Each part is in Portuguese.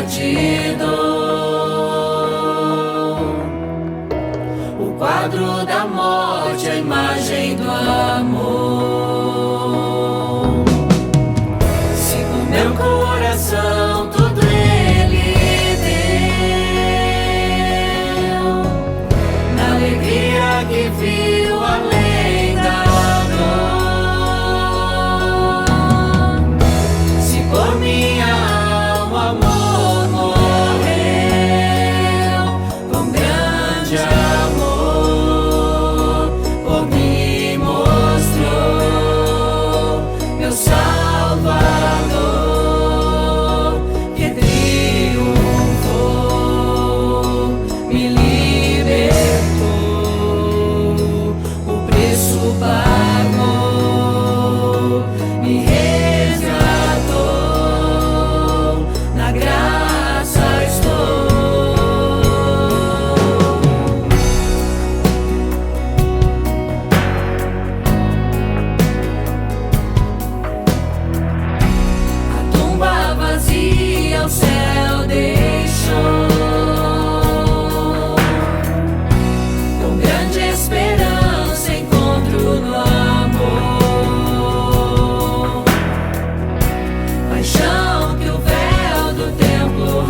te dou. O quadro da morte, a imagem do amor. Se no meu coração tudo Ele deu, na alegria que viu além da dor. Se por minha alma amor morreu, com grande amor, por mim mostrou meu Salvador, que triunfou, me libertou, o preço pagou, me resgatou, na graça estou. A tumba vazia o céu deixou, com grande esperança encontro no amor. Paixão que o véu do templo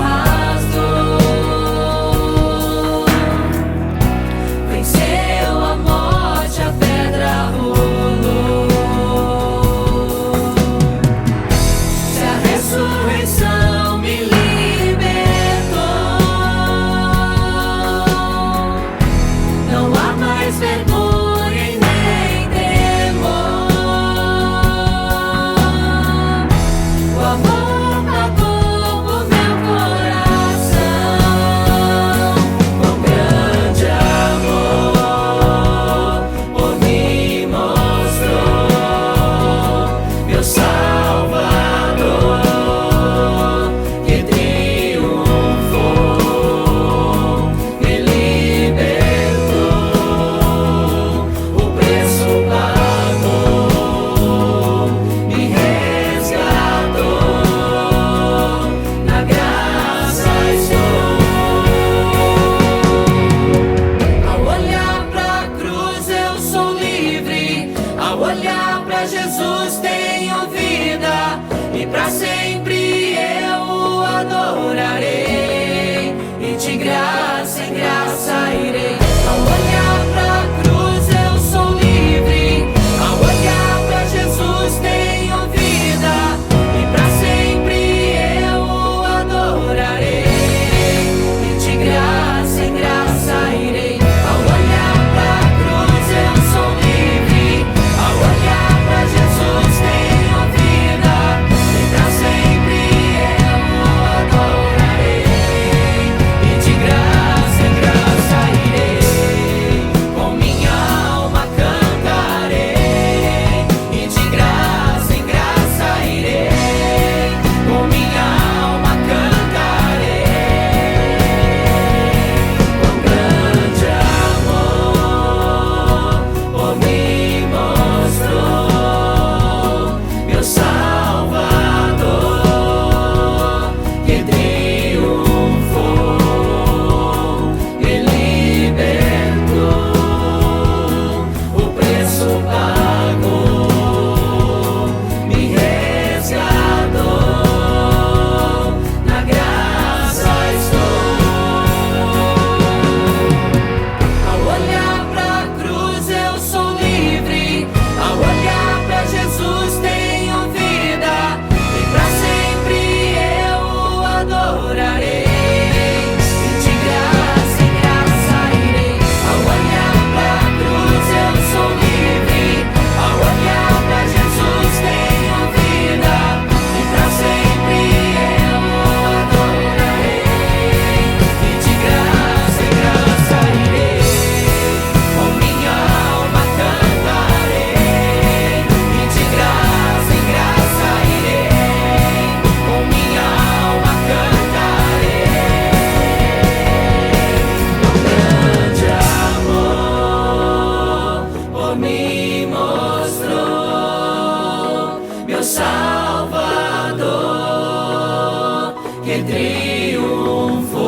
triunfou,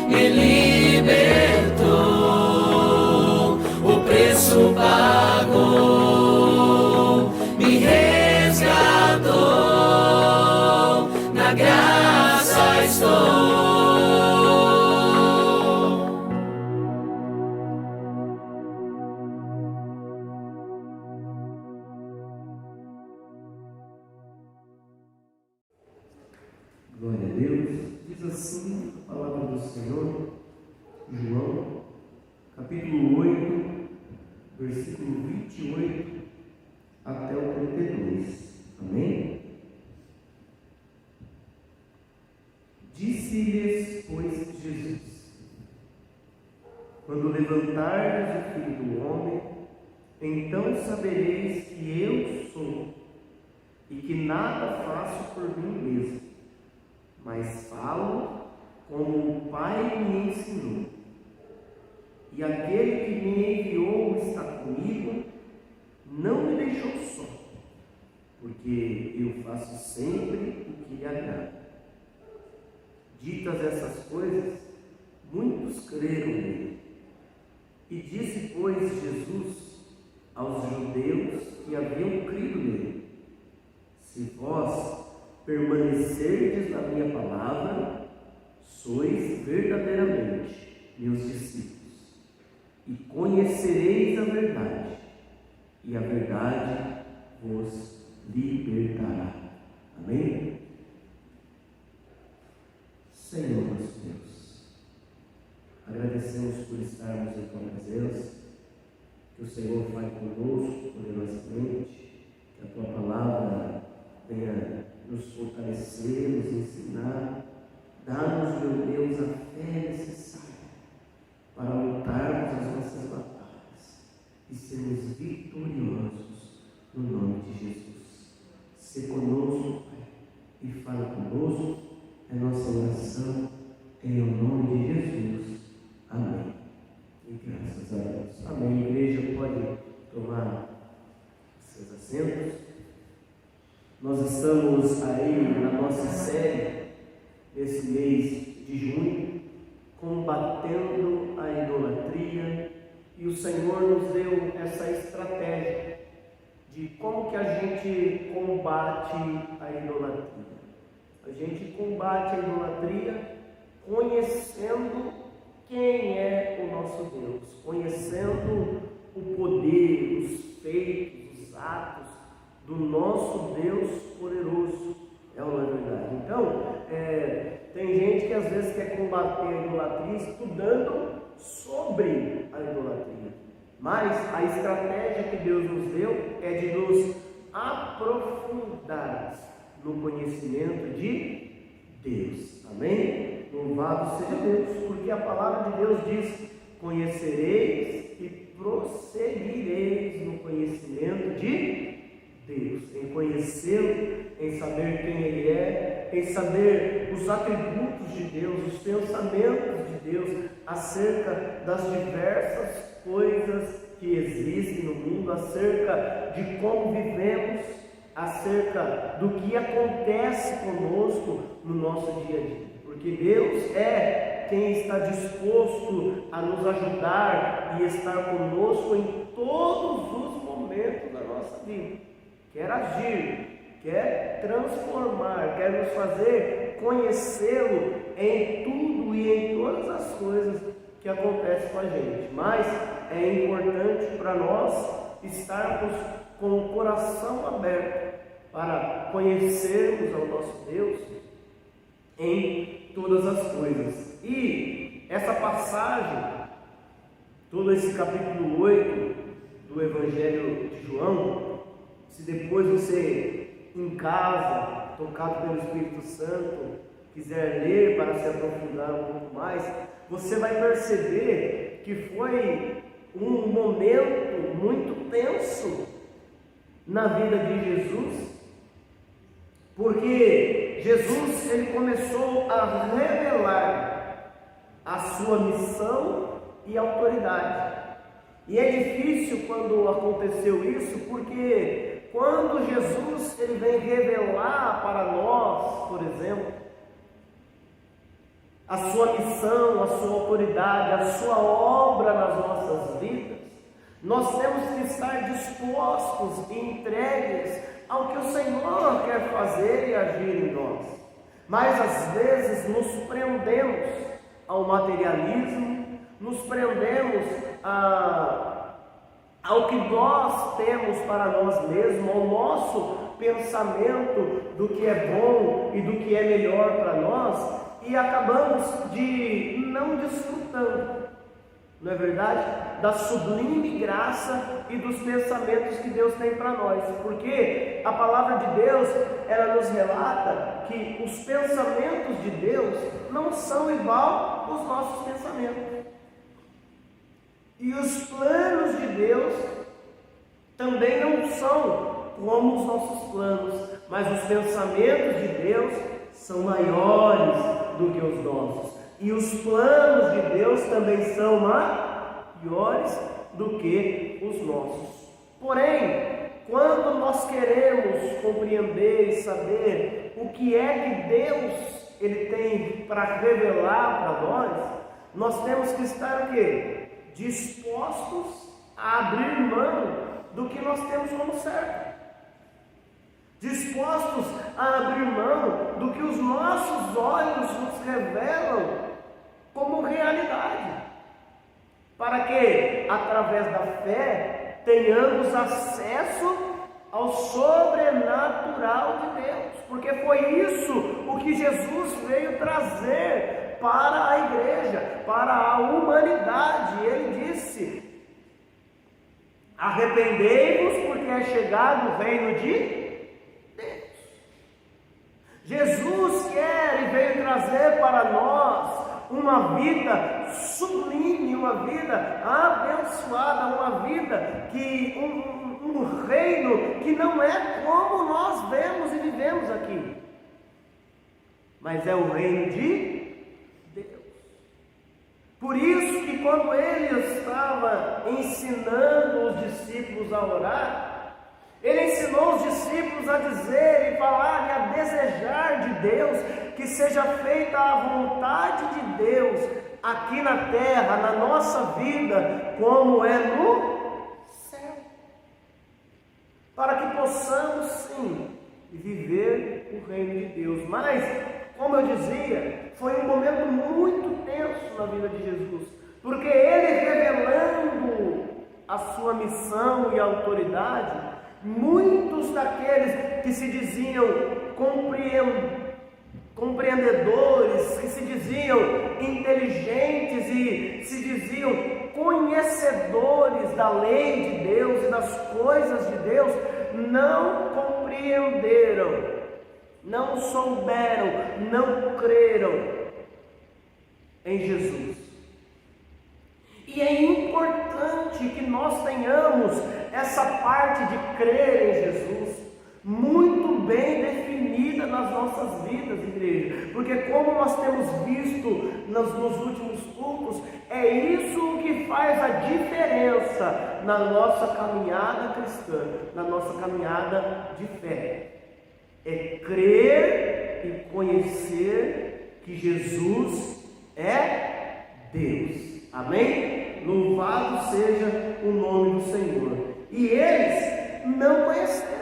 me libertou, o preço pagou, me resgatou, na graça estou. Glória a Deus. Diz assim a palavra do Senhor, João, capítulo 8, versículo 28 até o 32. Amém? Disse-lhes, pois, Jesus: quando levantardes o Filho do Homem, então sabereis que eu sou, e que nada faço por mim mesmo, mas falo como o Pai me ensinou. E aquele que me enviou está comigo, não me deixou só, porque eu faço sempre o que lhe agrada. Ditas essas coisas, muitos creram nele. E disse, pois, Jesus aos judeus que haviam crido nele: se vós permanecerdes na minha palavra, sois verdadeiramente meus discípulos, e conhecereis a verdade, e a verdade vos libertará. Amém? Senhor nosso Deus, agradecemos por estarmos em tua presença, que o Senhor fale conosco poderosamente, que a tua palavra venha nos fortalecer, nos ensinar. Dá-nos, meu Deus, a fé necessária para lutarmos as nossas batalhas e sermos vitoriosos no nome de Jesus. Se conosco, Pai, e fala conosco, é nossa oração, em nome de Jesus. Amém. E graças a Deus. Amém. A igreja pode tomar seus assentos. Nós estamos aí na nossa série, esse mês de junho, combatendo a idolatria, e o Senhor nos deu essa estratégia de como que a gente combate a idolatria. A gente combate a idolatria conhecendo quem é o nosso Deus, conhecendo o poder, os feitos, os atos do nosso Deus poderoso. É uma verdade. Então, tem gente que às vezes quer combater a idolatria estudando sobre a idolatria, mas a estratégia que Deus nos deu é de nos aprofundar no conhecimento de Deus. Amém? Louvado seja Deus, porque a palavra de Deus diz: conhecereis e prosseguireis no conhecimento de Deus, em conhecê-lo, em saber quem Ele é, em saber os atributos de Deus, os pensamentos de Deus acerca das diversas coisas que existem no mundo, acerca de como vivemos, acerca do que acontece conosco no nosso dia a dia, porque Deus é quem está disposto a nos ajudar e estar conosco em todos os momentos da nossa vida. Quer agir, quer transformar, quer nos fazer conhecê-lo em tudo e em todas as coisas que acontecem com a gente. Mas é importante para nós estarmos com o coração aberto para conhecermos ao nosso Deus em todas as coisas. E essa passagem, todo esse capítulo 8 do Evangelho de João, se depois você em casa, tocado pelo Espírito Santo, quiser ler para se aprofundar um pouco mais, você vai perceber que foi um momento muito tenso na vida de Jesus, porque Jesus ele começou a revelar a sua missão e autoridade. E é difícil quando aconteceu isso, porque quando Jesus ele vem revelar para nós, por exemplo, a sua missão, a sua autoridade, a sua obra nas nossas vidas, nós temos que estar dispostos e entregues ao que o Senhor quer fazer e agir em nós. Mas às vezes nos prendemos ao materialismo, nos prendemos ao que nós temos para nós mesmos, ao nosso pensamento do que é bom e do que é melhor para nós, e acabamos de não desfrutando, não é verdade? Da sublime graça e dos pensamentos que Deus tem para nós, porque a palavra de Deus, ela nos relata que os pensamentos de Deus não são igual aos nossos pensamentos, e os planos de Deus também não são como os nossos planos, mas os pensamentos de Deus são maiores do que os nossos, e os planos de Deus também são maiores do que os nossos. Porém, quando nós queremos compreender e saber o que é que Deus ele tem para revelar para nós temos que estar o quê? Dispostos a abrir mão do que nós temos como certo, dispostos a abrir mão do que os nossos olhos nos revelam como realidade, para que, através da fé, tenhamos acesso ao sobrenatural de Deus, porque foi isso o que Jesus veio trazer para a igreja, para a humanidade. Ele disse: arrependei-vos, porque é chegado o reino de Deus. Jesus quer e veio trazer para nós uma vida sublime, uma vida abençoada, uma vida que um reino que não é como nós vemos e vivemos aqui, mas é o reino de Deus. Por isso que quando ele estava ensinando os discípulos a orar, ele ensinou os discípulos a dizer e falar e a desejar de Deus que seja feita a vontade de Deus aqui na terra, na nossa vida, como é no céu, para que possamos sim viver o reino de Deus. Mas, como eu dizia, foi um momento muito tenso na vida de Jesus, porque ele, revelando a sua missão e autoridade, muitos daqueles que se diziam compreendedores, que se diziam inteligentes e se diziam conhecedores da lei de Deus e das coisas de Deus, não compreenderam, não souberam, não creram em Jesus. E é importante que nós tenhamos essa parte de crer em Jesus muito bem definida nas nossas vidas, igreja, porque como nós temos visto nos últimos cultos, é isso que faz a diferença na nossa caminhada cristã, na nossa caminhada de fé. É crer e conhecer que Jesus é Deus. Amém? Louvado seja o nome do Senhor. E eles não conheceram.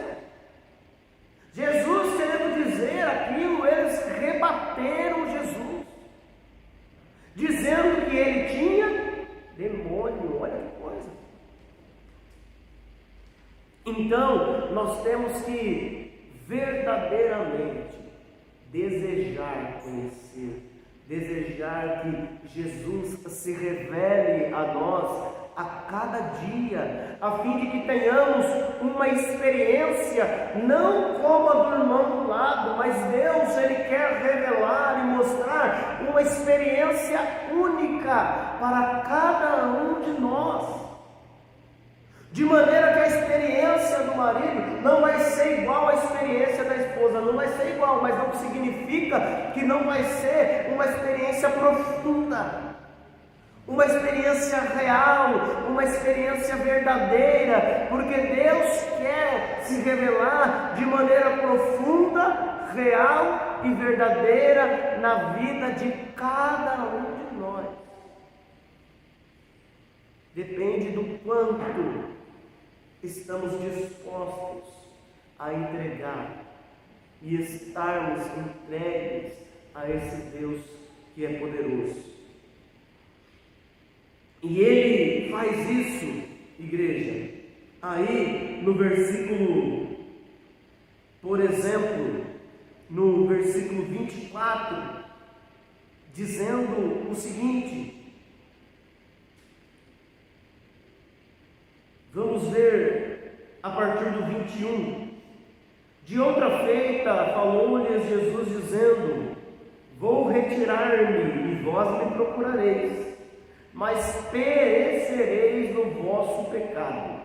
Jesus querendo dizer aquilo, eles rebateram Jesus, dizendo que ele tinha demônio. Olha que coisa. Então, nós temos que verdadeiramente desejar conhecer, desejar que Jesus se revele a nós a cada dia, a fim de que tenhamos uma experiência, não como a do irmão do lado, mas Deus, ele quer revelar e mostrar uma experiência única para cada um de nós, de maneira que a experiência do marido não vai ser igual à experiência da esposa, não vai ser igual, mas não significa que não vai ser uma experiência profunda, uma experiência real, uma experiência verdadeira, porque Deus quer se revelar de maneira profunda, real e verdadeira na vida de cada um de nós. Depende do quanto estamos dispostos a entregar e estarmos entregues a esse Deus que é poderoso. E Ele faz isso, igreja, aí no versículo, por exemplo, no versículo 24, dizendo o seguinte, vamos ver a partir do 21. De outra feita, falou-lhes Jesus dizendo: vou retirar-me e vós me procurareis, mas perecereis no vosso pecado.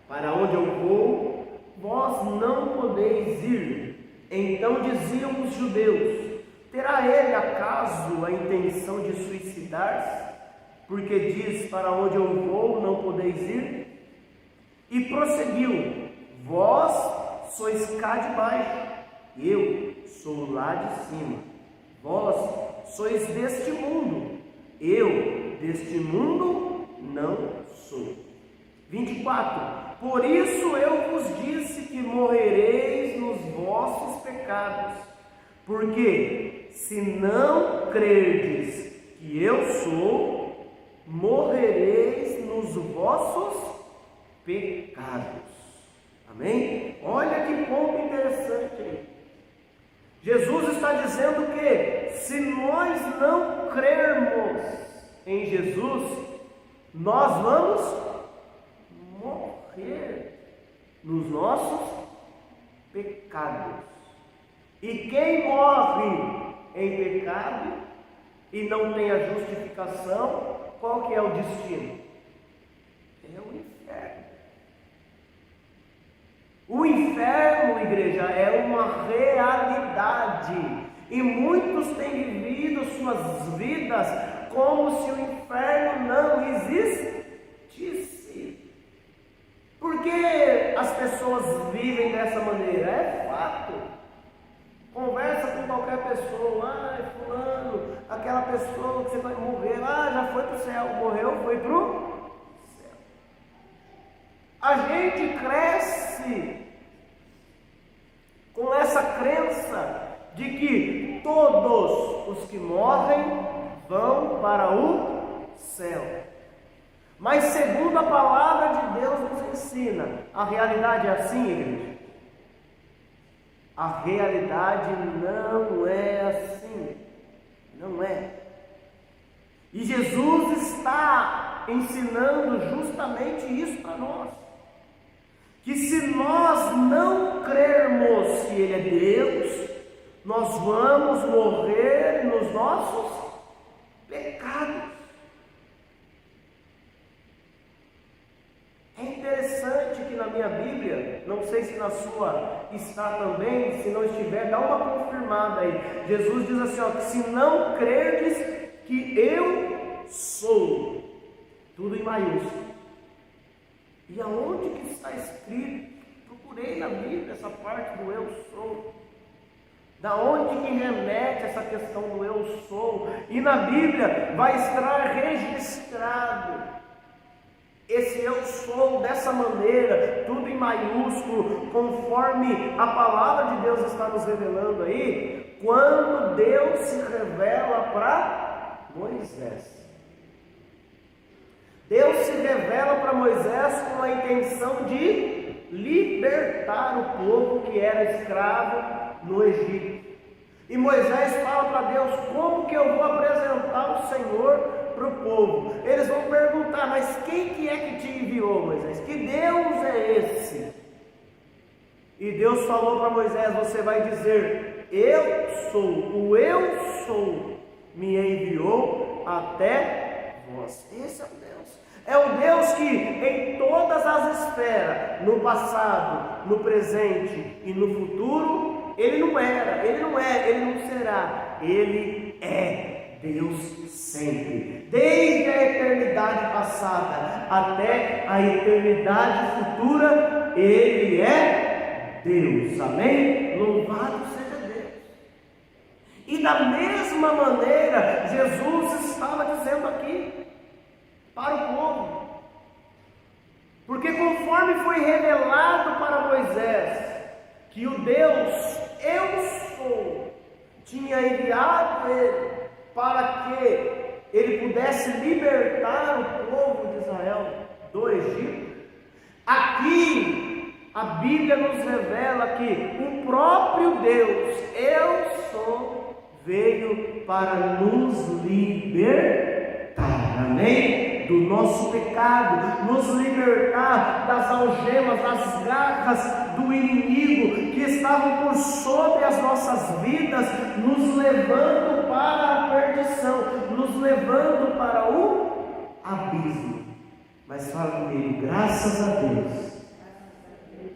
Para onde eu vou, vós não podeis ir. Então diziam os judeus: terá ele acaso a intenção de suicidar-se? Porque diz: para onde eu vou, não podeis ir? E prosseguiu: vós sois cá de baixo, eu sou lá de cima. Vós sois deste mundo, eu deste mundo não sou. 24. Por isso eu vos disse que morrereis nos vossos pecados, porque se não crerdes que eu sou, morrereis nos vossos pecados. Amém? Olha que ponto interessante aí. Jesus está dizendo que se nós não crermos em Jesus, nós vamos morrer nos nossos pecados. E quem morre em pecado e não tem a justificação, qual que é o destino? É o inferno. O inferno, igreja, é uma realidade, e muitos têm vivido suas vidas como se o inferno não existisse. Por que as pessoas vivem dessa maneira? É fato. Conversa com qualquer pessoa: fulano, aquela pessoa que você vai morrer, já foi para o céu, morreu, foi para o... A gente cresce com essa crença de que todos os que morrem vão para o céu. Mas segundo a palavra de Deus nos ensina, a realidade é assim, igreja? A realidade não é assim. Não é. E Jesus está ensinando justamente isso para nós. Que se nós não crermos que Ele é Deus, nós vamos morrer nos nossos pecados. É interessante que na minha Bíblia, não sei se na sua está também, se não estiver, dá uma confirmada aí. Jesus diz assim, que se não crerdes que eu sou, tudo em maiúsculo. E aonde que está escrito? Procurei na Bíblia essa parte do eu sou. Da onde que remete essa questão do eu sou? E na Bíblia vai estar registrado esse eu sou dessa maneira, tudo em maiúsculo, conforme a palavra de Deus está nos revelando aí, quando Deus se revela para Moisés. Deus se revela para Moisés com a intenção de libertar o povo que era escravo no Egito. E Moisés fala para Deus: como que eu vou apresentar o Senhor para o povo? Eles vão perguntar: mas quem que é que te enviou, Moisés? Que Deus é esse? E Deus falou para Moisés: você vai dizer, eu sou, o eu sou me enviou até vós. Esse é o Deus. É o Deus que em todas as esferas, no passado, no presente e no futuro, Ele não era, Ele não é, Ele não será. Ele é Deus sempre. Desde a eternidade passada até a eternidade futura, Ele é Deus. Amém? Louvado seja Deus. E da mesma maneira, Jesus estava dizendo aqui para o povo, porque conforme foi revelado para Moisés que o Deus Eu Sou tinha enviado ele para que ele pudesse libertar o povo de Israel do Egito, aqui a Bíblia nos revela que o próprio Deus, Eu Sou, veio para nos libertar, amém? Do nosso pecado, nos libertar das algemas, das garras do inimigo que estavam por sobre as nossas vidas, nos levando para a perdição, nos levando para o abismo. Mas fala comigo, graças a Deus,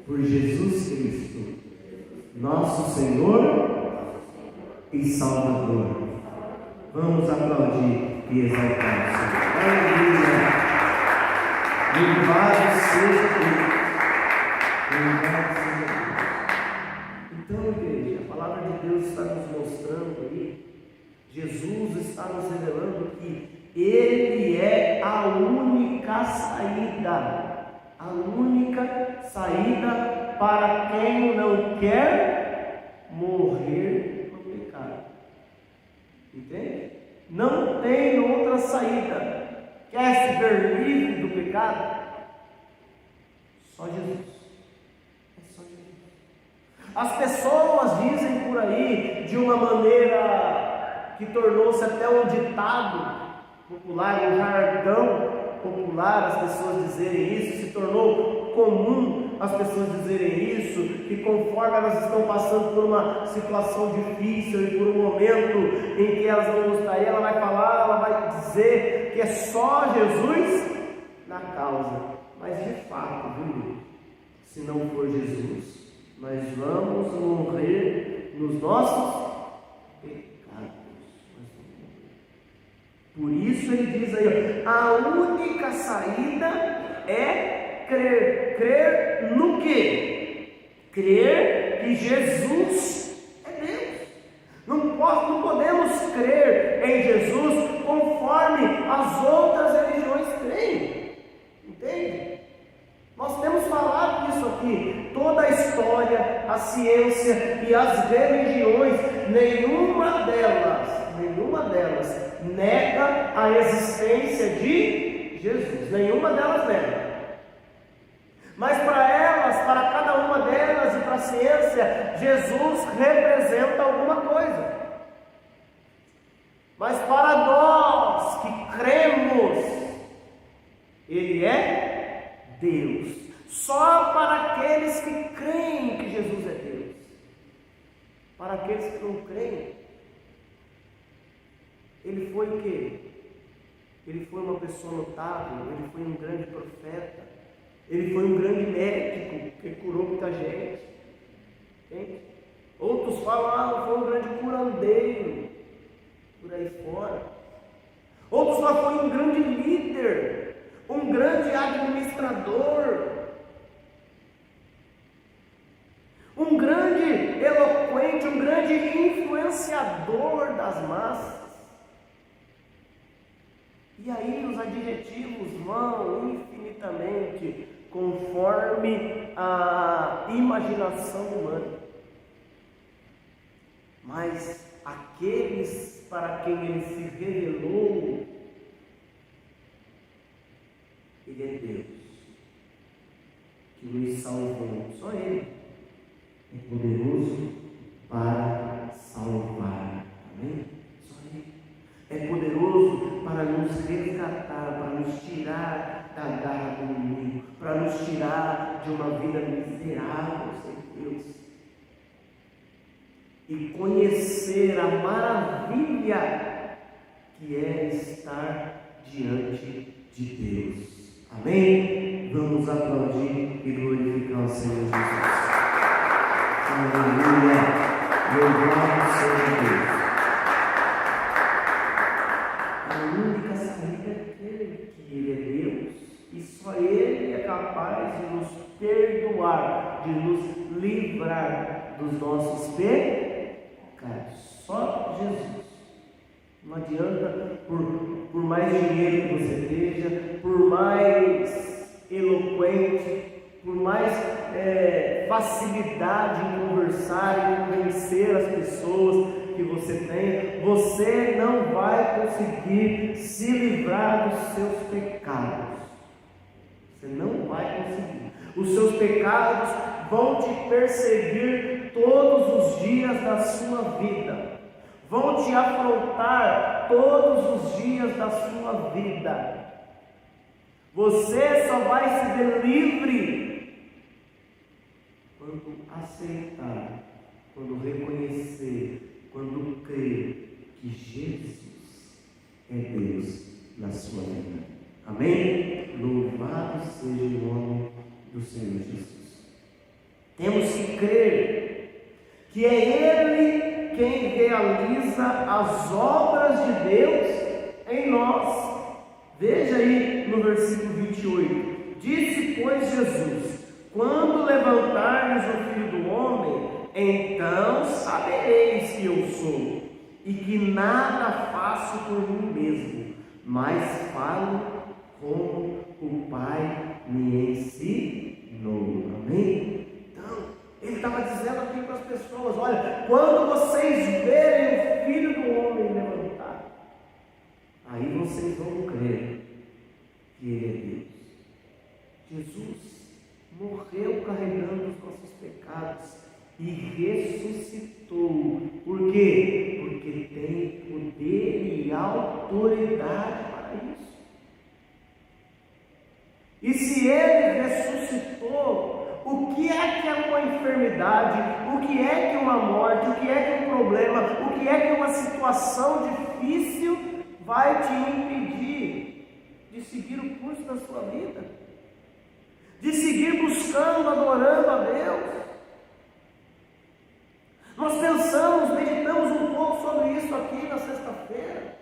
por Jesus Cristo, nosso Senhor e Salvador. Vamos aplaudir e exaltar o Senhor. Aleluia! Louvado seja Deus! Louvado seja Deus! Então, igreja, a palavra de Deus está nos mostrando aí, Jesus está nos revelando que Ele é a única saída para quem não quer morrer no pecado. Entende? Não tem outra saída. Quer se ver livre do pecado? Só Jesus. É só Jesus. As pessoas dizem por aí de uma maneira que tornou-se até um ditado popular, um jargão popular, as pessoas dizerem isso, se tornou comum as pessoas dizerem isso, que conforme elas estão passando por uma situação difícil e por um momento em que elas não gostariam, ela vai falar, ela vai dizer que é só Jesus na causa. Mas de fato, viu? Se não for Jesus, nós vamos morrer nos nossos pecados. Por isso ele diz aí, a única saída é crer. Crer no quê? Crer que Jesus é Deus. Não podemos crer em Jesus conforme as outras religiões creem. Entende? Nós temos falado disso aqui. Toda a história, a ciência e as religiões, nenhuma delas nega a existência de Jesus. Nenhuma delas nega. Mas para elas, para cada uma delas e para a ciência, Jesus representa alguma coisa. Mas para nós que cremos, Ele é Deus. Só para aqueles que creem que Jesus é Deus. Para aqueles que não creem, Ele foi o quê? Ele foi uma pessoa notável, Ele foi um grande profeta, Ele foi um grande médico que curou muita gente. Entende? Outros falam, foi um grande curandeiro por aí fora. Outros falam, foi um grande líder, um grande administrador, um grande eloquente, um grande influenciador das massas. E aí os adjetivos vão infinitamente conforme a imaginação humana. Mas aqueles para quem Ele se revelou, Ele é Deus, que nos salvou. Só Ele é poderoso para salvar. Amém? Só Ele é poderoso para nos resgatar, para nos tirar da garra do inimigo, para nos tirar de uma vida miserável sem Deus e conhecer a maravilha que é estar diante de Deus. Amém? Vamos aplaudir e glorificar o Senhor Jesus. Aleluia! Louvado seja Deus. A única saída é crer que Ele é Deus e só Ele é capaz de nos perdoar, de nos livrar dos nossos pecados. Só Não adianta, por mais dinheiro que você esteja, por mais eloquente, por mais facilidade em conversar e convencer as pessoas que você tem, você não vai conseguir se livrar dos seus pecados. Você não vai conseguir. Os seus pecados vão te perseguir todos os dias da sua vida. Vão te afrontar todos os dias da sua vida. Você só vai se ver livre quando aceitar, quando reconhecer, quando crer que Jesus é Deus na sua vida. Amém? Louvado seja o nome do Senhor Jesus. Temos que crer que é Ele quem realiza as obras de Deus em nós. Veja aí no versículo 28. Disse, pois, Jesus: quando levantardes o Filho do Homem, então sabereis que eu sou, e que nada faço por mim mesmo, mas falo como o Pai me ensinou. Amém? Então, ele estava dizendo aqui para as pessoas: olha, quando vocês verem o Filho do Homem levantar, aí vocês vão crer que Ele é Deus. Jesus morreu carregando os nossos pecados e ressuscitou. Por quê? Porque tem poder e autoridade para isso. E se Ele ressuscitou, o que é uma enfermidade? O que é uma morte? O que é um problema? O que é uma situação difícil vai te impedir de seguir o curso da sua vida? De seguir buscando, adorando a Deus? Nós pensamos, meditamos um pouco sobre isso aqui na sexta-feira,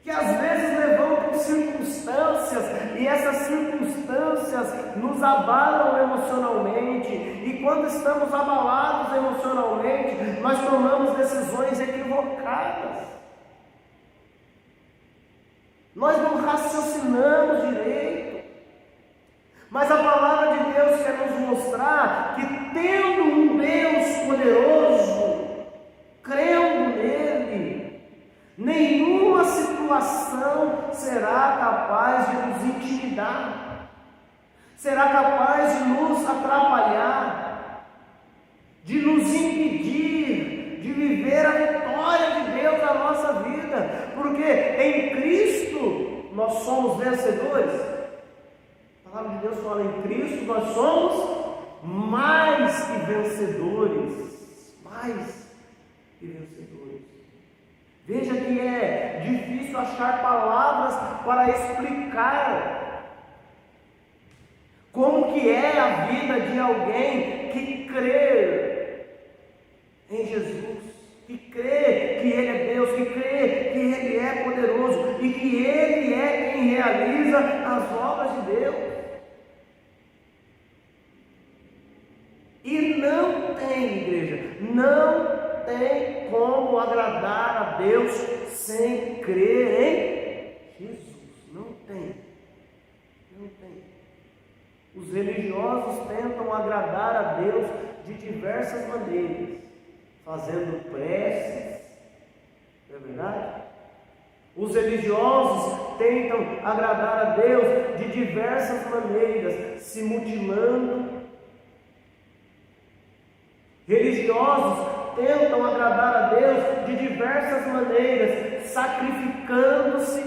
que às vezes levamos circunstâncias, e essas circunstâncias nos abalam emocionalmente, e quando estamos abalados emocionalmente, nós tomamos decisões equivocadas. Nós não raciocinamos direito. Mas a palavra de Deus quer nos mostrar que, tendo um Deus poderoso, crendo nele, nenhuma situação será capaz de nos intimidar, será capaz de nos atrapalhar, de nos impedir de viver a vitória de Deus na nossa vida, porque em Cristo nós somos vencedores. A palavra de Deus fala: em Cristo nós somos mais que vencedores. Mais que vencedores. Veja que é difícil achar palavras para explicar como que é a vida de alguém que crê em Jesus, que crê que Ele é Deus, que crê que Ele é poderoso e que Ele é quem realiza as obras de Deus. E não tem, igreja, não tem como agradar a Deus sem crer em Jesus. Não tem. Não tem. Os religiosos tentam agradar a Deus de diversas maneiras, fazendo preces, não é verdade? Os religiosos tentam agradar a Deus de diversas maneiras, se mutilando. Religiosos tentam agradar a Deus de diversas maneiras, sacrificando-se.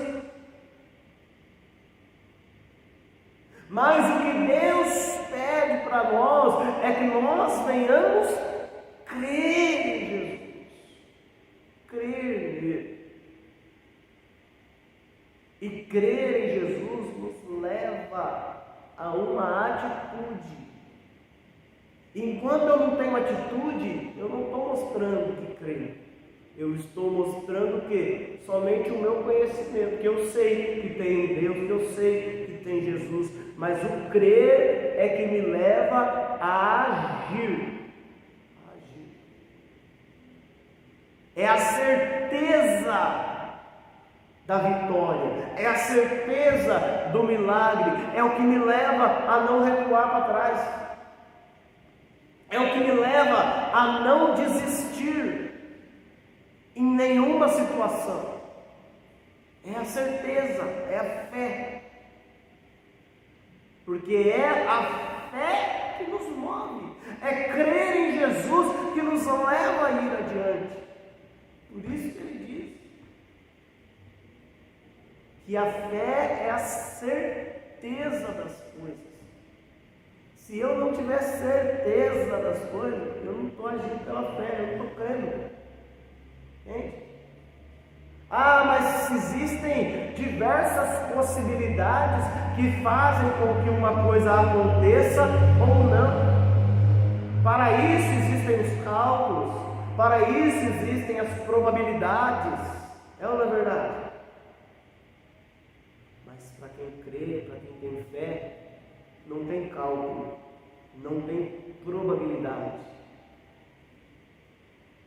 Mas o que Deus pede para nós é que nós venhamos crer em Jesus, crer nele. E crer em Jesus nos leva a uma atitude. Enquanto eu não tenho atitude, eu não estou mostrando que creio. Eu estou mostrando que somente o meu conhecimento, que eu sei que tem Deus, que eu sei que tem Jesus, mas o crer é que me leva a agir. é a certeza da vitória, é a certeza do milagre, é o que me leva a não recuar para trás, é o que me leva a não desistir em nenhuma situação. É a certeza, é a fé, porque é a fé que nos move, é crer em Jesus que nos leva a ir adiante. Por isso que ele diz que a fé é a certeza das coisas. Se eu não tiver certeza das coisas, eu não estou agindo pela fé, eu não estou crendo. Entende? Mas existem diversas possibilidades que fazem com que uma coisa aconteça ou não. Para isso existem os cálculos, para isso existem as probabilidades. É ou não é verdade? Mas para quem crê, para quem tem fé, não tem cálculo, não tem probabilidade,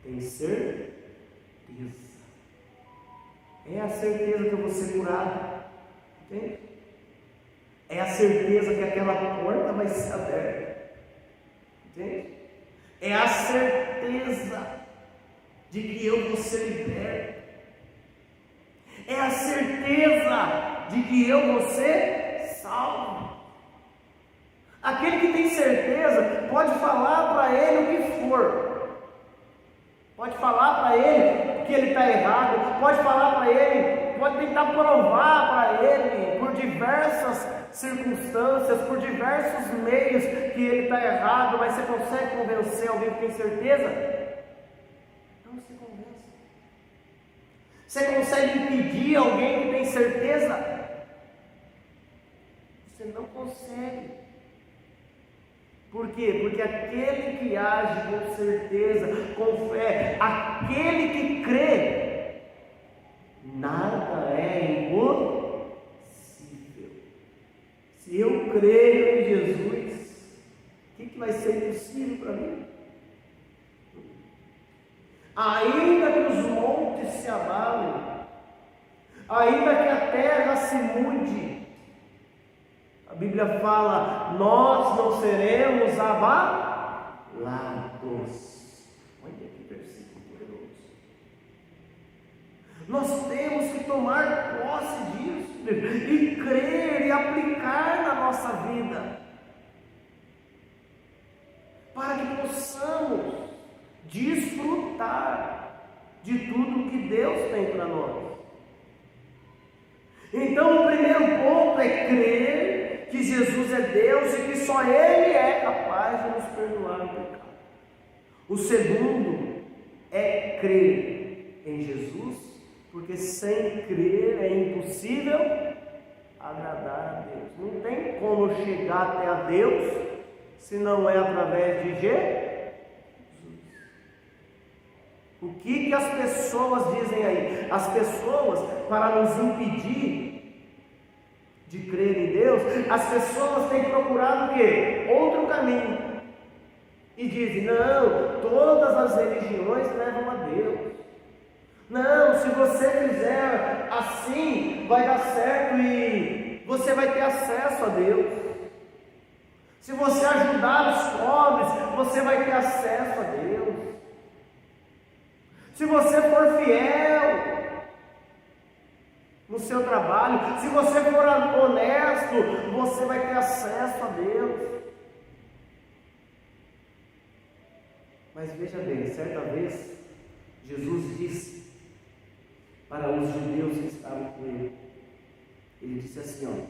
tem certeza. É a certeza que eu vou ser curado, entende? É a certeza que aquela porta vai ser aberta, entende? É a certeza de que eu vou ser liberto. É a certeza de que eu vou ser salvo. Aquele que tem certeza pode falar para ele o que for, pode falar para ele que ele está errado, pode falar para ele, pode tentar provar para ele por diversas circunstâncias, por diversos meios que ele está errado, mas você consegue convencer alguém que tem certeza? Não se convence. Você consegue impedir alguém que tem certeza? Você não consegue. Por quê? Porque aquele que age com certeza, com fé, aquele que crê, nada é impossível. Se eu creio em Jesus, o que vai ser impossível para mim? Ainda que os montes se abalem, ainda que a terra se mude, a Bíblia fala, nós não seremos abalados. Olha que versículo poderoso. Nós temos que tomar posse disso e crer e aplicar na nossa vida, para que possamos desfrutar de tudo que Deus tem para nós. Então o primeiro ponto é crer que Jesus é Deus e que só Ele é capaz de nos perdoar o pecado. O segundo é crer em Jesus, porque sem crer é impossível agradar a Deus. Não tem como chegar até a Deus se não é através de Jesus. O que as pessoas dizem aí? As pessoas, para nos impedir de crer em Deus, as pessoas têm procurado o quê? Outro caminho. E dizem, não, todas as religiões levam a Deus. Não, se você fizer assim, vai dar certo e você vai ter acesso a Deus. Se você ajudar os pobres, você vai ter acesso a Deus. Se você for fiel no seu trabalho, se você for honesto, você vai ter acesso a Deus. Mas veja bem, certa vez, Jesus disse para os judeus que estavam com ele, ele disse assim,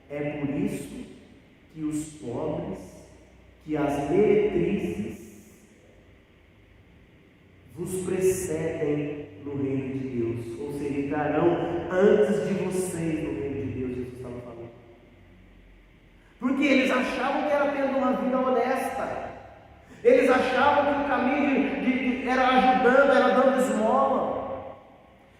é por isso que os pobres, que as meretrizes, vos precedem no reino de Deus, ou seja, entrarão antes de vocês no reino de Deus, Jesus estava falando. Porque eles achavam que era tendo uma vida honesta, eles achavam que o caminho era ajudando, era dando esmola,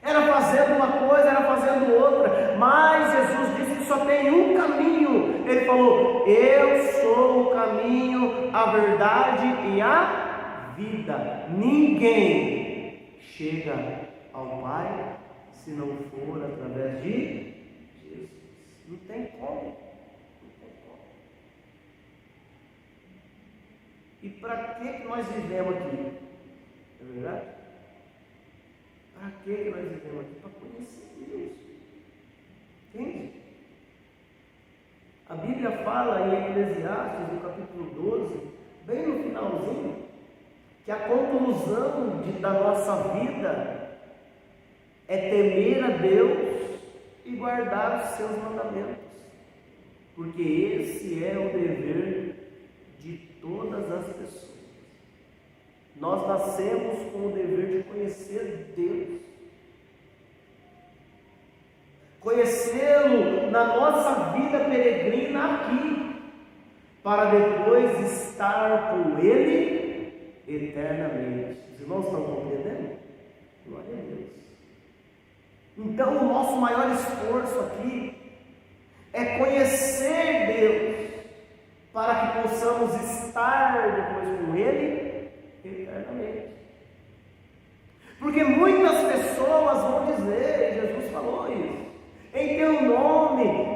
era fazendo uma coisa, era fazendo outra, mas Jesus disse que só tem um caminho. Ele falou, eu sou o caminho, a verdade e a vida. Ninguém chega ao Pai se não for através de Jesus. Não tem como. Não tem como. E para que nós vivemos aqui? É verdade? Para que nós vivemos aqui? Para conhecer Deus. Entende? A Bíblia fala em Eclesiastes, no capítulo 12, bem no finalzinho, que a conclusão da nossa vida é temer a Deus e guardar os seus mandamentos, porque esse é o dever de todas as pessoas. Nós nascemos com o dever de conhecer Deus, conhecê-lo na nossa vida peregrina aqui, para depois estar com Ele eternamente. Os irmãos estão compreendendo? Glória a Deus. Então, o nosso maior esforço aqui é conhecer Deus, para que possamos estar depois com Ele eternamente. Porque muitas pessoas vão dizer, Jesus falou isso, em teu nome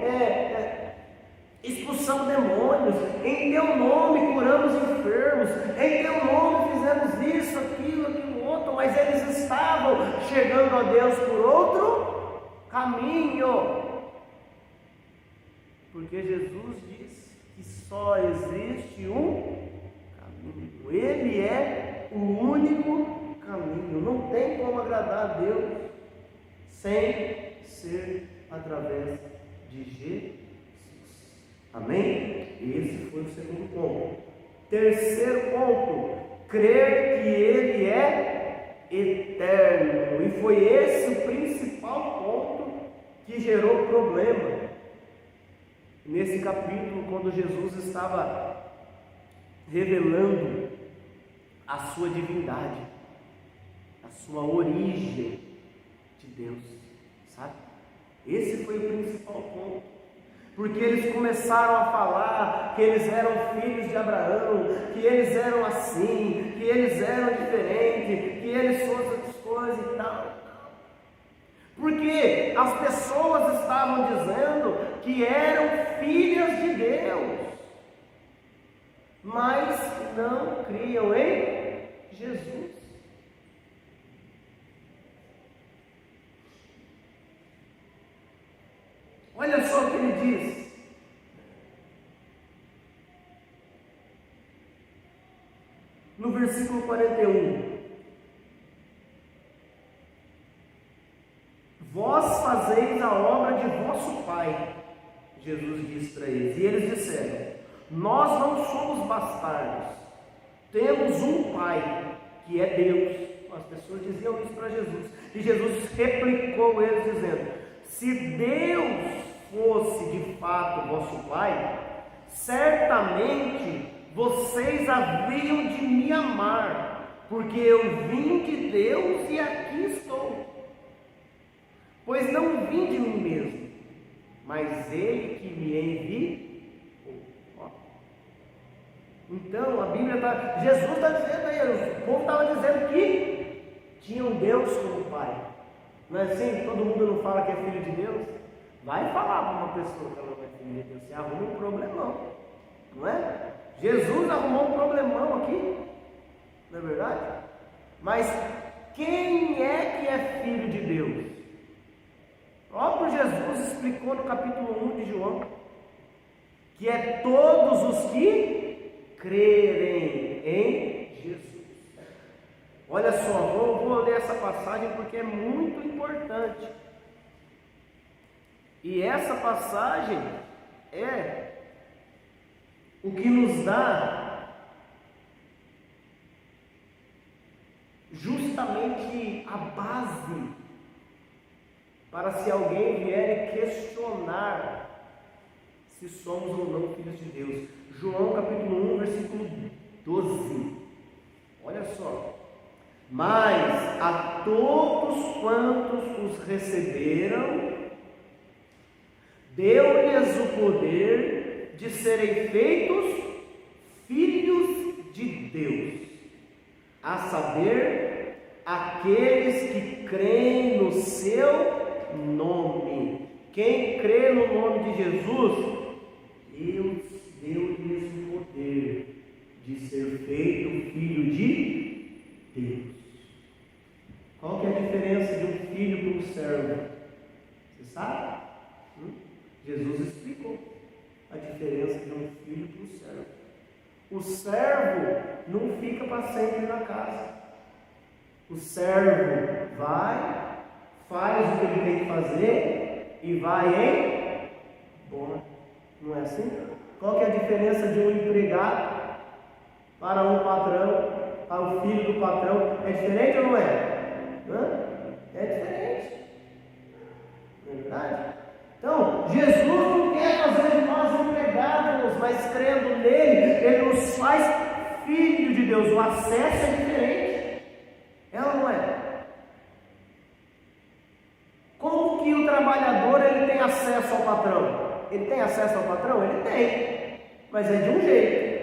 expulsamos demônios, em teu nome curamos enfermos, em teu nome fizemos isso, aquilo outro, mas eles estavam chegando a Deus por outro caminho, porque Jesus disse que só existe um caminho, Ele é o único caminho, não tem como agradar a Deus sem ser através de Jesus. Amém? Esse foi o segundo ponto. Terceiro ponto, crer que Ele é eterno. E foi esse o principal ponto que gerou problema. Nesse capítulo, quando Jesus estava revelando a sua divindade, a sua origem de Deus, sabe? Esse foi o principal ponto. Porque eles começaram a falar que eles eram filhos de Abraão, que eles eram assim, que eles eram diferentes, que eles são outras coisas e tal. Porque as pessoas estavam dizendo que eram filhas de Deus, mas não criam em Jesus. Olha só o que ele diz. No versículo 41. Vós fazeis a obra de vosso Pai, Jesus disse para eles. E eles disseram: nós não somos bastardos, temos um Pai, que é Deus. As pessoas diziam isso para Jesus. E Jesus replicou eles dizendo: se Deus fosse de fato vosso Pai, certamente vocês haviam de me amar, porque eu vim de Deus e aqui estou. Pois não vim de mim mesmo, mas Ele que me enviou. Então a Bíblia está, Jesus está dizendo aí, o povo estava dizendo que tinha um Deus como Pai. Não é assim? Todo mundo não fala que é filho de Deus? Vai falar para uma pessoa que ela não é filho de Deus, você arruma um problemão, não é? Jesus arrumou um problemão aqui, não é verdade? Mas quem é que é filho de Deus? O próprio Jesus explicou no capítulo 1 de João, que é todos os que crerem em Jesus. Olha só, vou ler essa passagem porque é muito importante. E essa passagem é o que nos dá justamente a base para se alguém vier questionar se somos ou não filhos de Deus. João capítulo 1, versículo 12. Olha só. Mas a todos quantos os receberam, deu-lhes o poder de serem feitos filhos de Deus, a saber, aqueles que creem no seu nome. Quem crê no nome de Jesus, Deus deu-lhes o poder de ser feito filho de Deus. Qual que é a diferença de um filho para um servo? Você sabe? Jesus explicou a diferença de um filho para um servo. O servo não fica para sempre na casa. O servo vai, faz o que ele tem que fazer e vai embora. Não é assim? Qual que é a diferença de um empregado para um patrão, para o filho do patrão? É diferente ou não é? É diferente. Não é verdade? Então, Jesus não quer fazer de nós empregados, mas crendo nele, ele nos faz filho de Deus. O acesso é diferente. É ou não é? Como que o trabalhador ele tem acesso ao patrão? Ele tem acesso ao patrão? Ele tem, mas é de um jeito.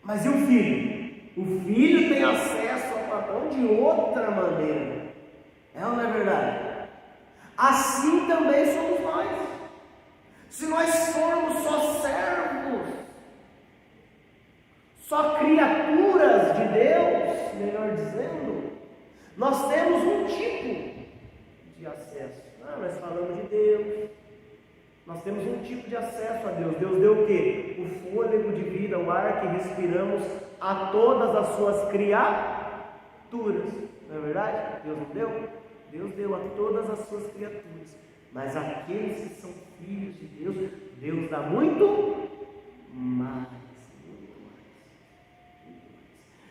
Mas e o filho? O filho tem acesso ao patrão de outra maneira. É ou não é verdade? Assim também somos nós. Se nós formos só servos, só criaturas de Deus, melhor dizendo, nós temos um tipo de acesso. Nós falamos de Deus, nós temos um tipo de acesso a Deus. Deus deu o quê? O fôlego de vida, o ar que respiramos a todas as suas criaturas. Não é verdade? Deus não deu? Deus deu a todas as suas criaturas. Mas aqueles que são filhos de Deus, Deus dá muito mais.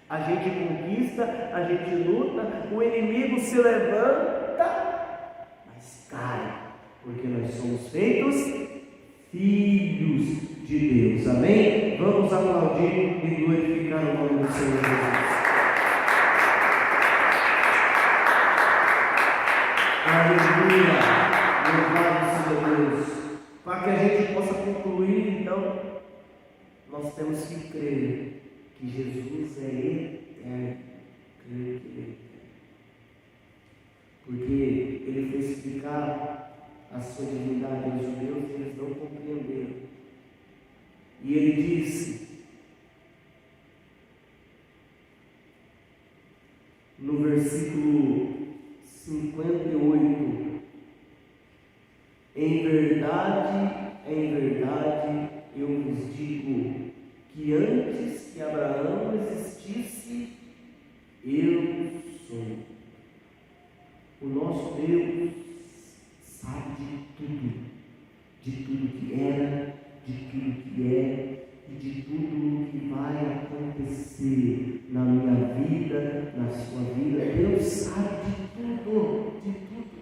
A gente conquista, a gente luta, o inimigo se levanta, mas cai, porque nós somos feitos filhos de Deus. Amém? Vamos aplaudir e glorificar o nome do Senhor Jesus. Aleluia! Louvado seja Deus! Para que a gente possa concluir, então, nós temos que crer que Jesus é eterno. Crer que Ele é eterno. Porque Ele foi explicar a sua divindade aos judeus e eles não compreenderam. E Ele disse, no versículo 58, em verdade, eu vos digo que antes que Abraão existisse, eu sou. O nosso Deus sabe de tudo que era, de tudo que é e de tudo que vai acontecer na minha vida, na sua vida. Deus sabe de tudo, de tudo.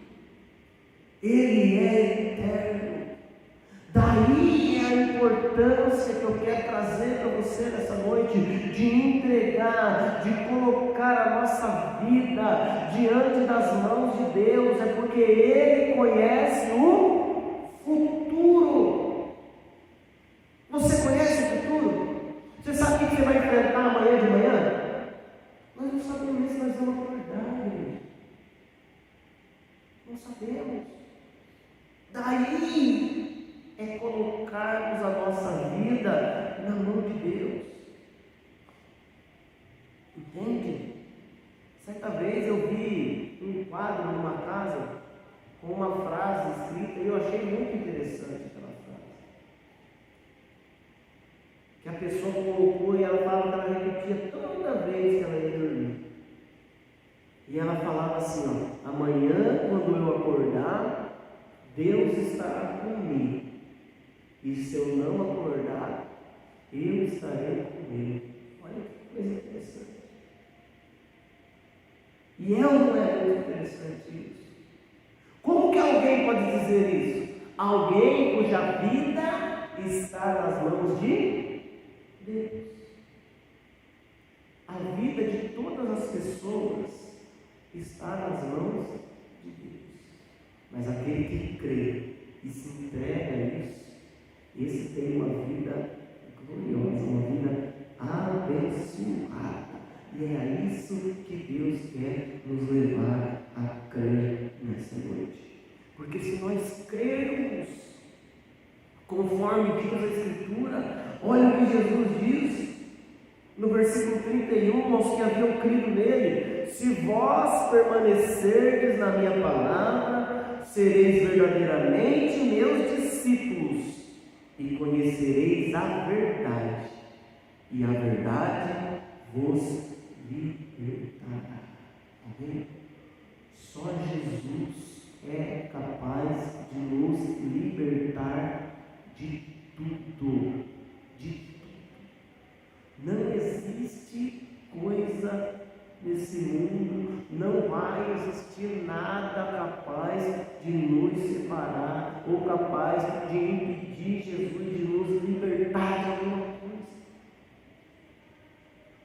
Ele é eterno. Daí a importância que eu quero trazer para você nessa noite, de entregar, de colocar a nossa vida diante das mãos de Deus, é porque Ele conhece o futuro. Você conhece o futuro? Você sabe o que você vai enfrentar amanhã de manhã? Nós não sabemos se nós vamos acordar, gente. Não sabemos. Daí é colocarmos a nossa vida na mão de Deus. Entende? Certa vez eu vi um quadro numa casa com uma frase escrita e eu achei muito interessante aquela frase. Que a pessoa colocou e ela falava que ela repetia toda vez que ela ia dormir. E ela falava assim, ó, amanhã quando eu acordar, Deus estará comigo. E se eu não acordar, eu estarei com Ele. Olha que coisa interessante. E é ou não é muito interessante isso? Como que alguém pode dizer isso? Alguém cuja vida está nas mãos de Deus. A vida de todas as pessoas está nas mãos de Deus. Mas aquele que crê e se entrega a isso, esse tem uma vida gloriosa, uma vida abençoada. E é a isso que Deus quer nos levar a crer nessa noite. Porque se nós crermos conforme diz a Escritura, olha o que Jesus diz no versículo 31, aos que haviam crido nele: se vós permanecerdes na minha palavra, sereis verdadeiramente meus discípulos e conhecereis a verdade, e a verdade vos libertará. Amém? Só Jesus é capaz de nos libertar de tudo. De tudo. Não existe coisa nesse mundo, não vai existir nada capaz de nos separar ou capaz de impedir Jesus de nos libertar de alguma coisa.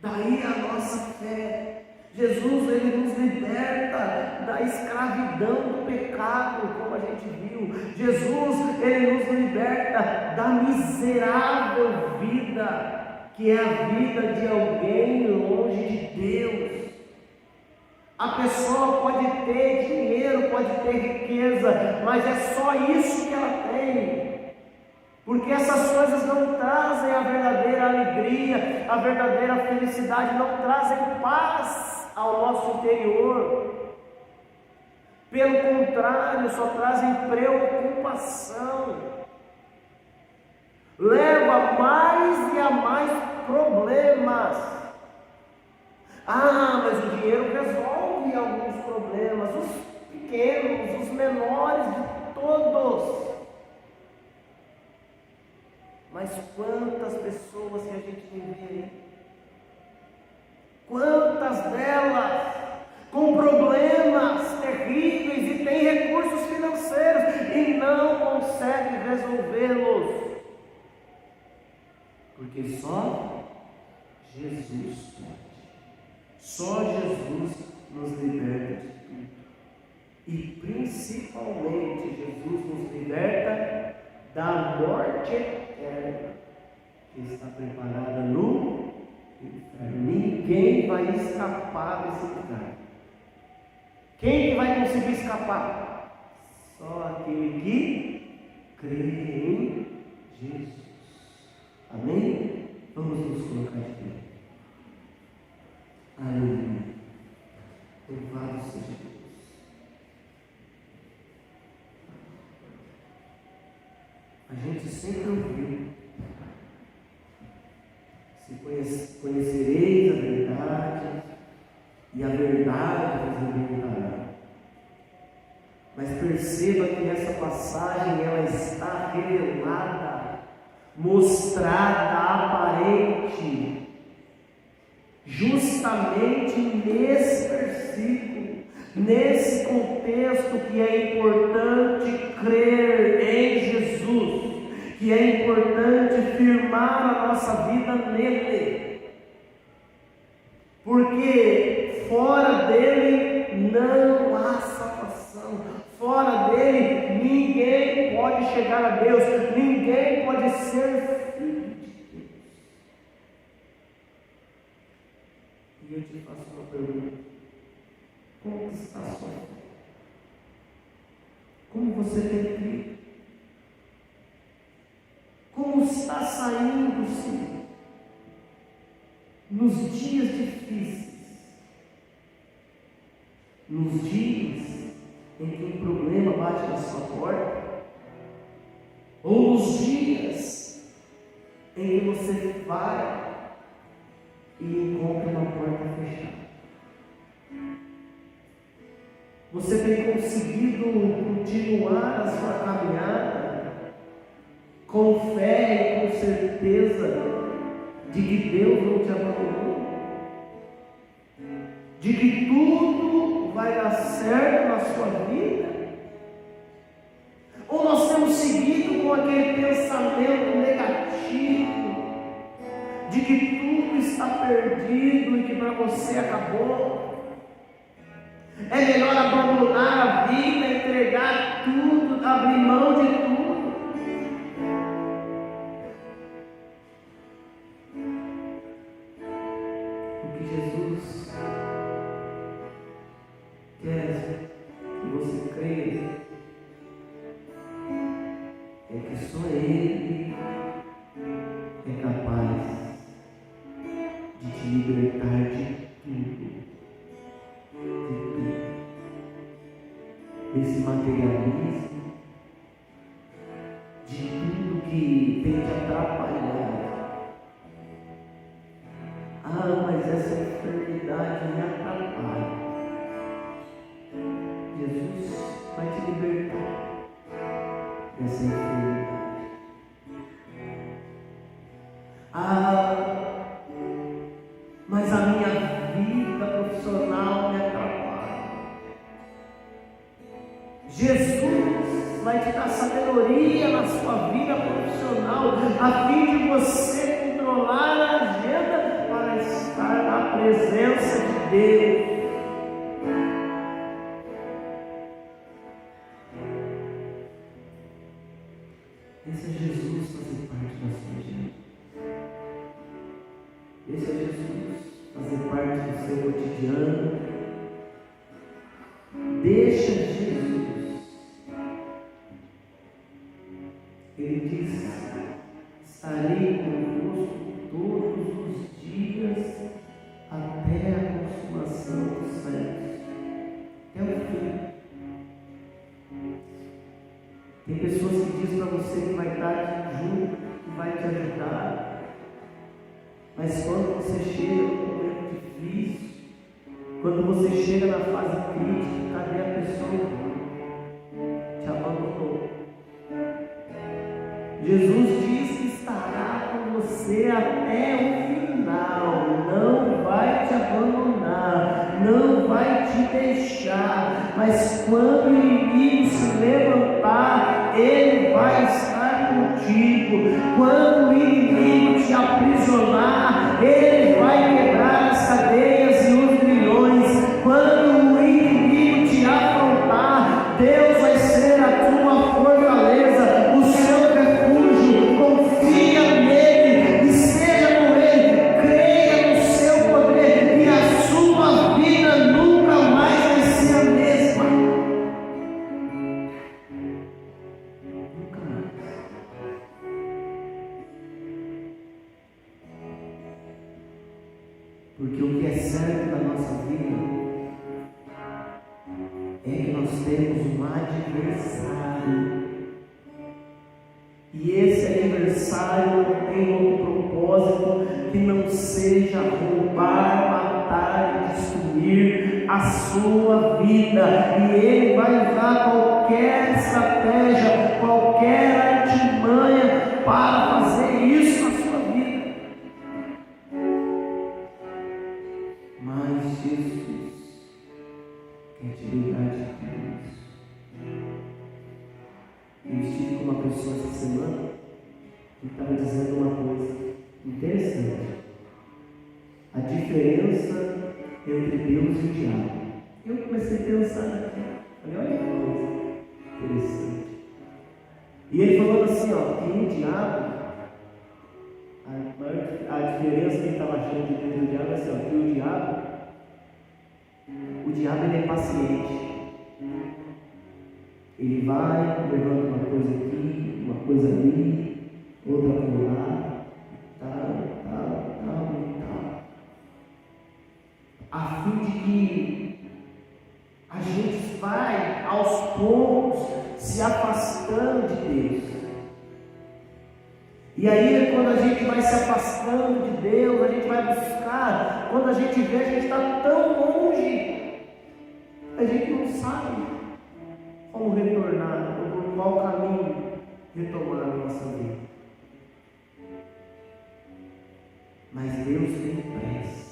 Daí a nossa fé. Jesus, ele nos liberta da escravidão do pecado, como a gente viu. Jesus, ele nos liberta da miserável vida, que é a vida de alguém longe de Deus. A pessoa pode ter dinheiro, pode ter riqueza, mas é só isso que ela tem. Porque essas coisas não trazem a verdadeira alegria, a verdadeira felicidade, não trazem paz ao nosso interior. Pelo contrário, só trazem preocupação. Leva mais e a mais problemas. Mas o dinheiro resolve alguns problemas, os pequenos, os menores de todos. Mas quantas pessoas que a gente tem aí, quantas delas com problemas terríveis e têm recursos financeiros e não conseguem resolvê-los, porque só Jesus pode. Só Jesus nos liberta de tudo. E principalmente Jesus nos liberta da morte eterna que está preparada no inferno. Ninguém vai escapar desse lugar. Quem que vai conseguir escapar? Só aquele que crê em Jesus. Amém? Vamos nos colocar de pé. Aleluia. Louvado seja Deus. A gente sempre ouviu: se conhecereis a verdade, e a verdade vos libertará. Mas perceba que essa passagem ela está revelada, mostrada, aparente, justamente nesse versículo, nesse contexto que é importante crer em Jesus, que é importante firmar a nossa vida nele, porque fora dele não há salvação, fora dele ninguém pode chegar a Deus, ninguém pode ser filho de Deus. E eu te faço uma pergunta: como está a sua fé? Como você tem crido? Como está saindo-se nos dias difíceis, nos dias em que um problema bate na sua porta, ou nos dias em que você vai e encontra uma porta fechada? Você tem conseguido continuar a sua caminhada com fé e com certeza de que Deus não te abandonou, de que tudo vai dar certo na sua vida? Ou nós temos seguido com aquele pensamento negativo de que tudo está perdido e que para você acabou? É melhor abandonar a vida, entregar tudo, abrir mão de tudo. O que Jesus desse materialismo, de tudo que tem te atrapalhado. Ah, mas essa enfermidade me atrapalha. Jesus vai te libertar dessa enfermidade. Ah, mas a minha vida profissional me atrapalha. Jesus vai te dar sabedoria na sua vida profissional, a fim de você controlar a agenda para estar na presença de Deus. Esse é Jesus fazer parte da sua vida. Esse é Jesus fazer parte do seu cotidiano. Deixa Jesus. Ele diz: estarei convosco todos os dias até a consumação dos séculos. Até o fim. Tem pessoas que dizem para você que vai estar junto, que vai te ajudar. Mas quando você chega no momento difícil, quando você chega na fase crítica, cadê a pessoa? Te abandonou. Jesus diz que estará com você até o final, não vai te abandonar, não vai te deixar, mas quando o inimigo se levantar, ele vai estar contigo. Quando o inimigo te aprisionar, ele vai quebrar as cadeias e os grilhões. Quando o inimigo te afrontar, Deus vai ser a tua fortaleza, o seu refúgio. Confia nele e seja com ele, creia no seu poder, e a sua vida nunca mais vai ser a mesma. Nunca mais. Porque o que é certo na nossa vida é que nós temos um adversário. E esse adversário não tem outro propósito que não seja roubar, matar e destruir a sua vida. E ele vai usar qualquer estratégia, qualquer artimanha para fazer isso na sua vida. Mas Jesus quer te livrar de tudo isso. Eu estive com uma pessoa essa semana que estava dizendo uma coisa interessante: a diferença entre Deus e o diabo. Eu comecei a pensar aqui, falei, olha que coisa interessante. E ele falou assim, que o diabo, a diferença que ele estava achando entre o diabo é assim, que o diabo ele é paciente. Ele vai, levando uma coisa aqui, uma coisa ali, outra por lá, tal. A fim de que a gente vai, aos poucos, se afastando de Deus. E aí, quando a gente vai se afastando de Deus, a gente vai buscar, quando a gente vê, a gente está tão longe, a gente não sabe como retornar, ou por qual caminho retomar a nossa vida. Mas Deus tem pressa.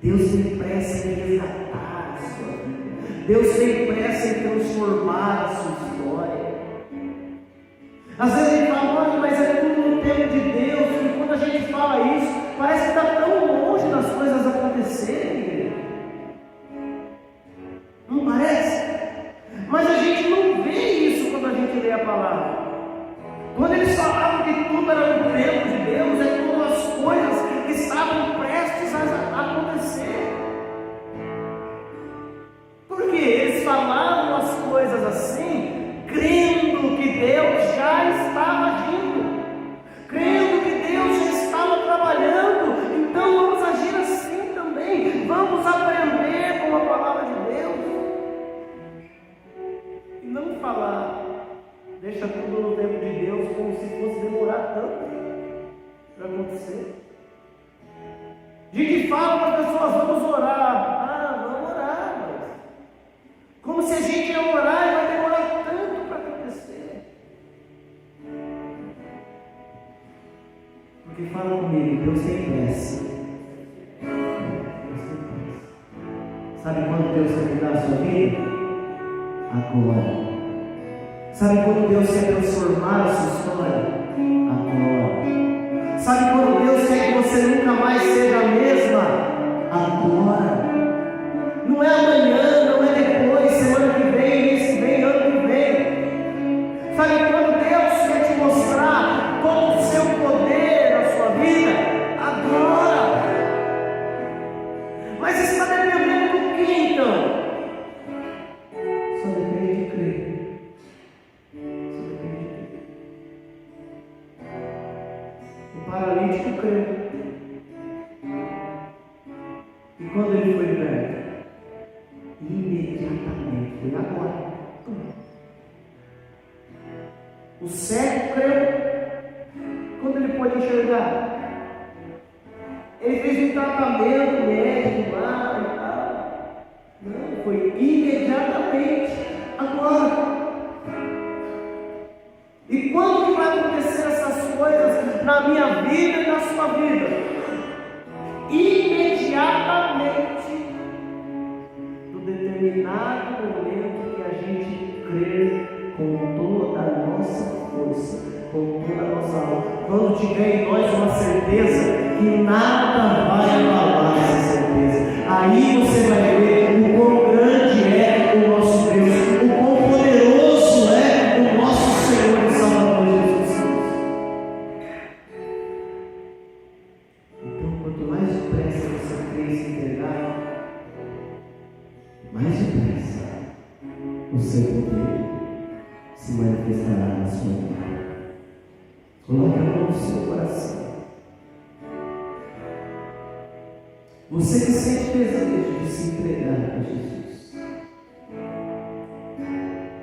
Deus tem pressa em resgatar a sua vida. Deus tem pressa em transformar a sua história. Às vezes a gente fala, mas é tudo no tempo de Deus. E quando a gente fala isso, parece que está tão longe das coisas acontecerem. Não parece? Mas a gente não vê isso quando a gente lê a palavra. Quando eles falavam que tudo era no tempo de Deus, é todas as coisas que estavam prestes a acontecer. Porque eles falavam as coisas assim, crendo que Deus já estava agindo, crendo que Deus já estava trabalhando. Então vamos agir assim também. Vamos aprender com a palavra de Deus. não falar, deixa tudo no tempo de Deus, como se fosse demorar tanto para acontecer. De que fala para as pessoas, vamos orar. Vamos orar, mas como se a gente ia orar e vai demorar tanto para acontecer. Porque fala comigo, Deus tem pressa. Sabe quando Deus quer mudar a sua vida? Agora. Sabe quando Deus quer transformar a sua história? Agora. Sabe quando Deus quer que você nunca mais seja a mesma? Agora. Não é amanhã, não é depois, semana que vem, mês que vem, ano que vem. Sabe quando Deus quer te mostrar todo o seu poder na sua vida? Agora. Mas está dependendo do que então? Só depende de crer. Só depende de crer. O paralítico creu. E quando ele foi liberto? Imediatamente. Foi agora. O cego creu. Quando ele pode enxergar? Ele fez um tratamento médico lá e tal. Não, foi imediatamente. Agora. E quando que vai acontecer essas coisas na minha vida e na sua vida? Imediatamente. No determinado momento que a gente crê com toda a nossa força, com toda a nossa alma. Quando tiver em nós uma certeza que nada vai abalar essa certeza, aí você vai ver o quão grande é o nosso Deus, o quão poderoso é o nosso Senhor e Salvador Jesus Cristo. Então, quanto mais depressa você crê e se entregar, mais depressa o seu poder se manifestará na sua vida. Coloque a mão no seu coração. Você que sente desejo de se entregar a Jesus,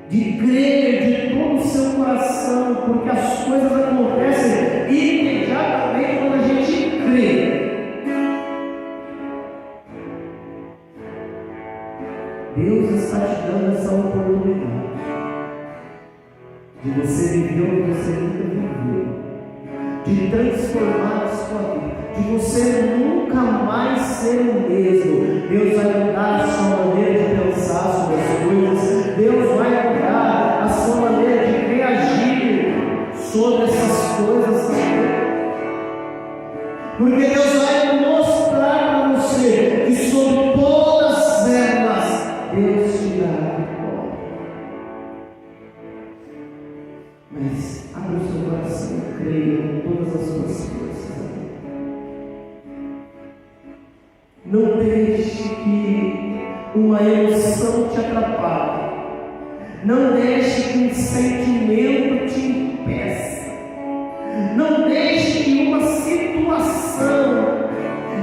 de crer de todo o seu coração, porque as coisas acontecem imediatamente quando a gente crê. Deus está te dando essa oportunidade de você viver o que você nunca viveu, de transformar a sua vida, de você nunca mais ser o mesmo. Deus vai mudar a sua maneira de pensar sobre as coisas, Deus vai mudar a sua maneira de reagir sobre essas coisas também, porque Deus vai mostrar para você que sobre todas elas Deus te dá vitória. Mas abra o seu coração e creia com todas as suas forças. Não deixe que uma emoção te atrapalhe. Não deixe que um sentimento te impeça. Não deixe que uma situação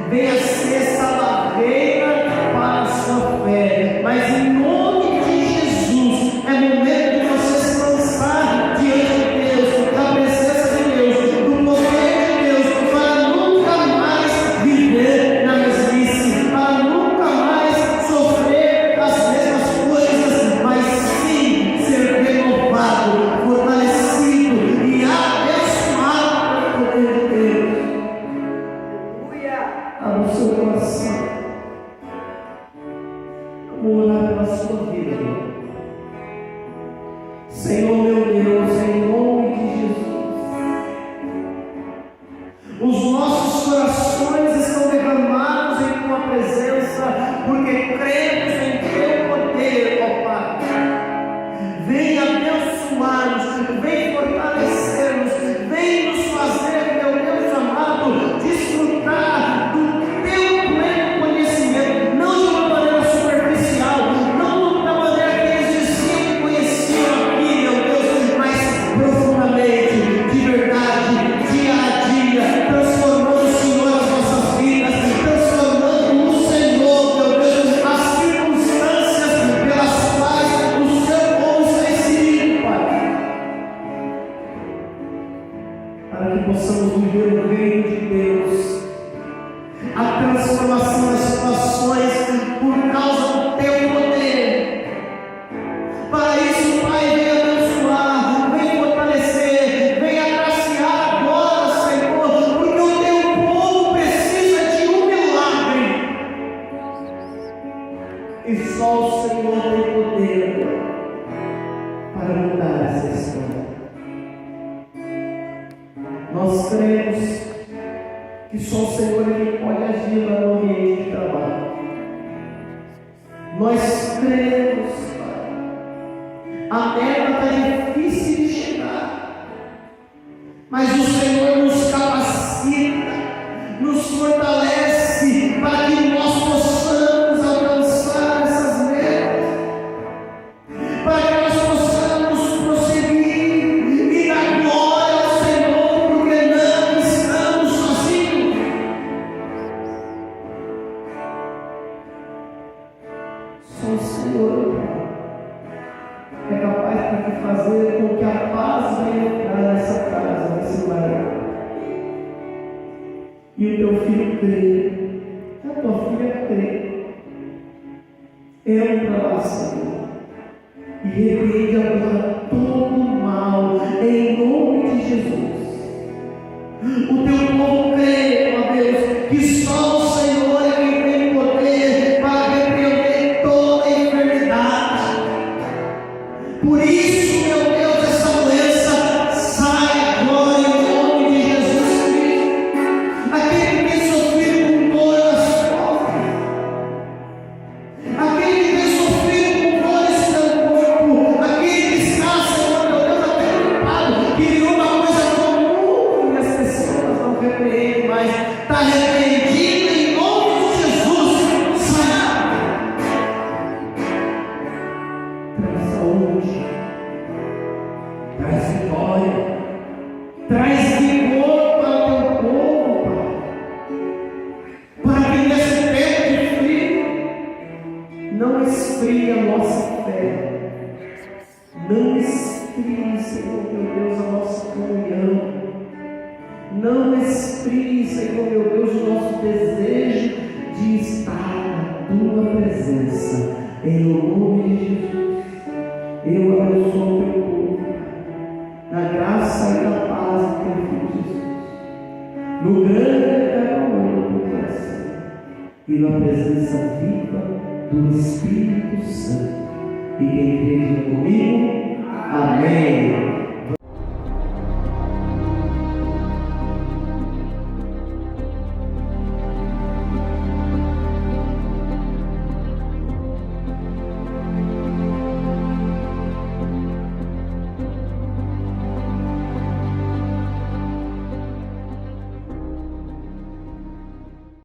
venha a ser essa barreira para a sua fé. Mas em nome de Jesus, é momento de você se lançar diante de Deus, da presença de Deus, do poder de Deus, para nunca mais viver na mesmice, para nunca mais sofrer as mesmas coisas, mas sim ser renovado Para isso, Pai, venha abençoar, venha fortalecer, venha agraciar agora, Senhor, porque o teu povo precisa de um milagre. E só o Senhor tem poder para mudar essa história. Nós cremos que só o Senhor é quem pode agir no ambiente de trabalho. Nós cremos, Pai. A meta está difícil de chegar, mas o Senhor nos capacita, nos fortalece para que nós possamos alcançar essas metas, para que nós possamos prosseguir e dar glória ao Senhor, porque não estamos sozinhos. Só o Senhor é capaz de fazer com que a paz venha entrar nessa casa, nesse lar. E o teu filho crê, a tua filha crê. Entra lá, Senhor, e repreende agora todo o mal, em nome de Jesus. O teu povo crê, ó Deus, que só o Senhor é quem tem poder para repreender toda enfermidade. Por isso, meu Deus, essa doença sai agora em nome de Jesus Cristo. Aquele que tem sofrido com dor nas costas, aquele que tem sofrido com dores no corpo, aquele que está, Senhor, meu Deus, até preocupado, que virou uma coisa comum e as pessoas não repreendem mais, está repreendido em nome de Jesus. Sai. Traz saúde, traz vitória, traz vigor para o teu povo, Pai, para que nesse tempo de frio não esfrie a nossa fé, não esfrie, Senhor meu Deus, a nossa comunhão, não esfrie, Senhor meu Deus, o nosso desejo de estar na tua presença, em nome de Jesus. Eu abençoo o teu povo, na graça e na paz do teu Filho Jesus, no grande e eterno amor do teu coração, e na presença viva do Espírito Santo. E quem crê comigo, amém.